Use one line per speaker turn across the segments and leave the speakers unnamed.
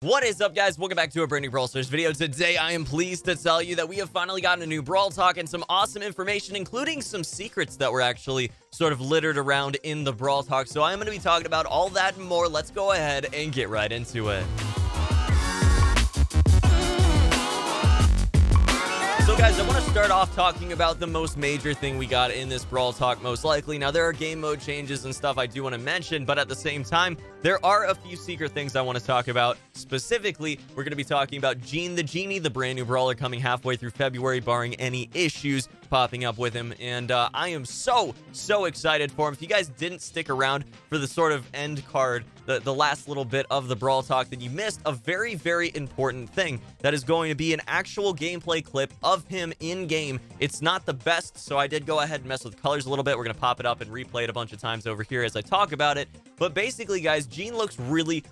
What is up, guys? Welcome back to a brand new Brawl Stars video. Today, I am pleased to tell you that we have finally gotten a new Brawl Talk and some awesome information, including some secrets that were actually sort of littered around in the Brawl Talk. So I am going to be talking about all that and more. Let's go ahead and get right into it. So guys, I want to start off talking about the most major thing we got in this Brawl Talk, most likely. Now, there are game mode changes and stuff I do want to mention, but at the same time, there are a few secret things I want to talk about. Specifically, we're going to be talking about Gene the Genie, the brand new brawler coming halfway through February, barring any issues popping up with him. And I am so excited for him. If you guys didn't stick around for the sort of end card, the last little bit of the Brawl Talk, then you missed a very important thing. That is going to be an actual gameplay clip of him in game. It's not the best, so I did go ahead and mess with colors a little bit. We're going to pop it up and replay it a bunch of times over here as I talk about it. But basically, guys, Gene looks really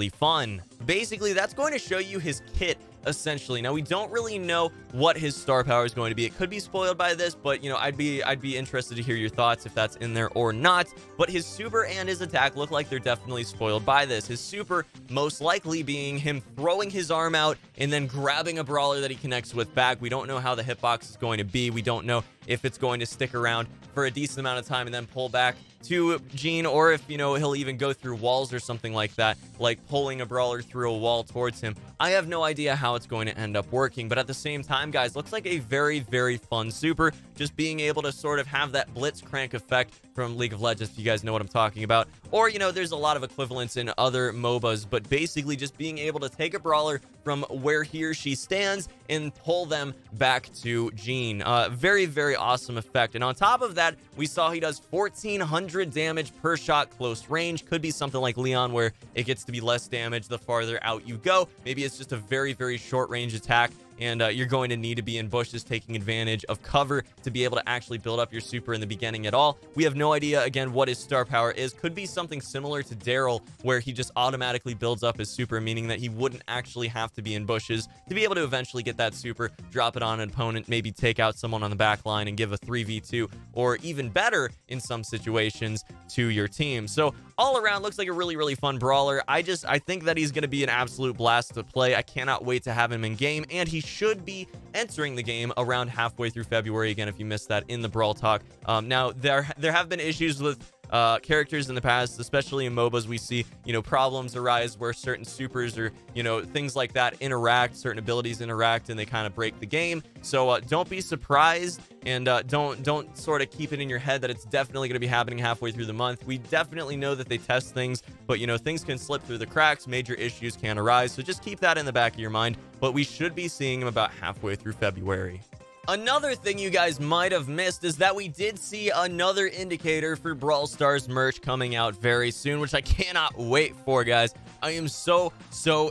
fun. Basically, that's going to show you his kit, essentially. Now, we don't really know what his star power is going to be. It could be spoiled by this, but you know, I'd be interested to hear your thoughts if that's in there or not. But his super and his attack look like they're definitely spoiled by this. His super most likely being him throwing his arm out and then grabbing a brawler that he connects with back. We don't know how the hitbox is going to be. We don't know if it's going to stick around for a decent amount of time and then pull back to Gene, or if, you know, he'll even go through walls or something like that, like pulling a brawler through a wall towards him. I have no idea how it's going to end up working, but at the same time, guys, looks like a very fun super. Just being able to sort of have that blitzcrank effect from League of Legends, if you guys know what I'm talking about. Or, you know, there's a lot of equivalents in other MOBAs, but basically just being able to take a brawler from where he or she stands and pull them back to Gene. Very awesome effect. And on top of that, we saw he does 1400 damage per shot close range. Could be something like Leon, where it gets to be less damage the farther out you go. Maybe it's just a very short range attack, and you're going to need to be in bushes taking advantage of cover to be able to actually build up your super in the beginning at all. We have no idea, again, what his star power is. Could be something similar to Daryl, where he just automatically builds up his super, meaning that he wouldn't actually have to be in bushes to be able to eventually get that super, drop it on an opponent, maybe take out someone on the back line and give a 3v2, or even better in some situations, to your team. So all around, looks like a really fun brawler. I think that he's going to be an absolute blast to play. I cannot wait to have him in game, and he should be entering the game around halfway through February. Again, if you missed that in the Brawl Talk. Now, there have been issues with characters in the past, especially in MOBAs. We see, you know, problems arise where certain supers or, you know, things like that interact, certain abilities interact, and they kind of break the game. So don't be surprised, and don't sort of keep it in your head that it's definitely going to be happening halfway through the month. We definitely know that they test things, but you know, things can slip through the cracks, major issues can arise, so just keep that in the back of your mind. But we should be seeing him about halfway through February. Another thing you guys might have missed is that we did see another indicator for Brawl Stars merch coming out very soon, which I cannot wait for, guys. I am so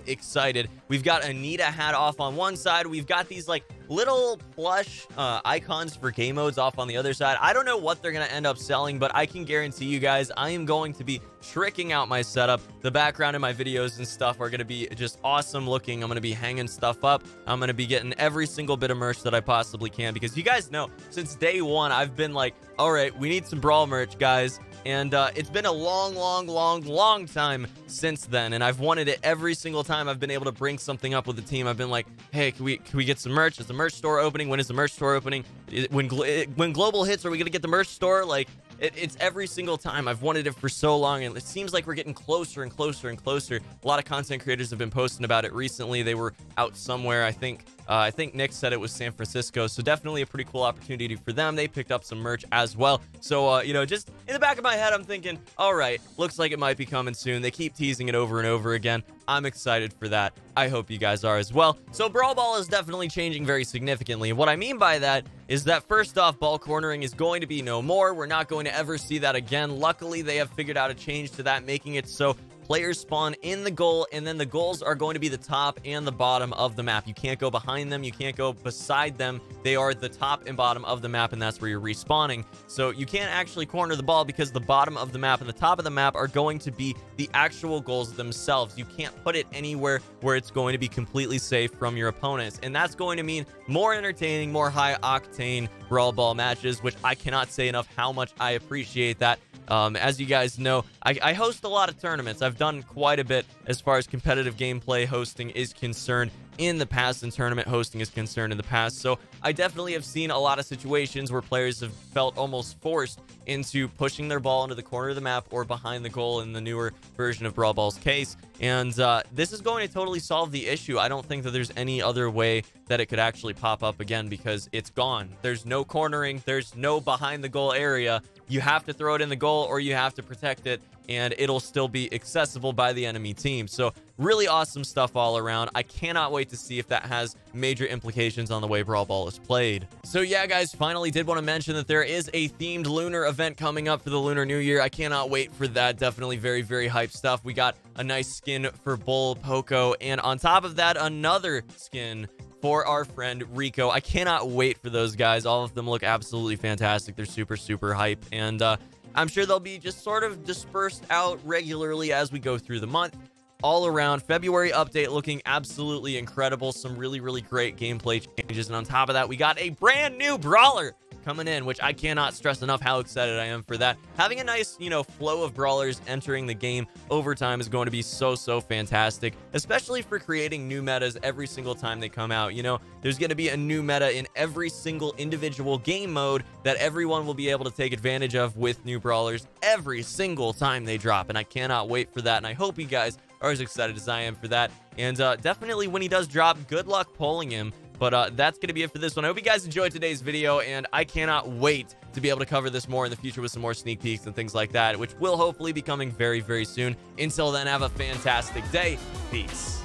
excited. We've got a Nita hat off on one side. We've got these like little plush icons for game modes off on the other side. I don't know what they're going to end up selling, but I can guarantee you guys, I am going to be tricking out my setup. The background in my videos and stuff are going to be just awesome looking. I'm going to be hanging stuff up. I'm going to be getting every single bit of merch that I possibly can, because you guys know, since day one, I've been like, all right, we need some Brawl merch, guys. And it's been a long time since then, and I've wanted it every single time I've been able to bring something up with the team. I've been like, hey, can we get some merch? Is the merch store opening? When is the merch store opening? When global hits, are we gonna get the merch store? Like, it's every single time. I've wanted it for so long, and it seems like we're getting closer and closer. A lot of content creators have been posting about it recently. They were out somewhere, I think Nick said it was San Francisco, so definitely a pretty cool opportunity for them. They picked up some merch as well. So, you know, just in the back of my head, I'm thinking, all right, looks like it might be coming soon. They keep teasing it over and over again. I'm excited for that. I hope you guys are as well. So Brawl Ball is definitely changing very significantly. And what I mean by that is that, first off, ball cornering is going to be no more. We're not going to ever see that again. Luckily, they have figured out a change to that, making it so players spawn in the goal, and then the goals are going to be the top and the bottom of the map. You can't go behind them. You can't go beside them. They are the top and bottom of the map, and that's where you're respawning. So you can't actually corner the ball, because the bottom of the map and the top of the map are going to be the actual goals themselves. You can't put it anywhere where it's going to be completely safe from your opponents, and that's going to mean more entertaining, more high-octane Brawl Ball matches, which I cannot say enough how much I appreciate that. As you guys know, I host a lot of tournaments. I've have done quite a bit as far as competitive gameplay hosting is concerned in the past, and tournament hosting is concerned in the past. So I definitely have seen a lot of situations where players have felt almost forced into pushing their ball into the corner of the map or behind the goal in the newer version of Brawl Ball's case. And this is going to totally solve the issue. I don't think that there's any other way that it could actually pop up again, because it's gone. There's no cornering. There's no behind the goal area. You have to throw it in the goal or you have to protect it, and it'll still be accessible by the enemy team. So really awesome stuff all around. I cannot wait to see if that has major implications on the way Brawl Ball is played. So yeah, guys, finally did want to mention that there is a themed lunar event coming up for the Lunar New Year. I cannot wait for that. Definitely very, very hype stuff. We got a nice skin for Bull, Poco, and on top of that, another skin for our friend Rico. I cannot wait for those guys. All of them look absolutely fantastic. They're super, super hype, and I'm sure they'll be just sort of dispersed out regularly as we go through the month. All around, February update looking absolutely incredible. Some really, really great gameplay changes. And on top of that, we got a brand new Brawler coming in, which I cannot stress enough how excited I am for that. Having a nice, flow of Brawlers entering the game over time is going to be so, so fantastic, especially for creating new metas every single time they come out. There's going to be a new meta in every single individual game mode that everyone will be able to take advantage of with new Brawlers every single time they drop. And I cannot wait for that. And I hope you guys are as excited as I am for that. And definitely when he does drop, good luck pulling him. But that's going to be it for this one. I hope you guys enjoyed today's video, and I cannot wait to be able to cover this more in the future with some more sneak peeks and things like that, which will hopefully be coming very, very soon. Until then, have a fantastic day. Peace.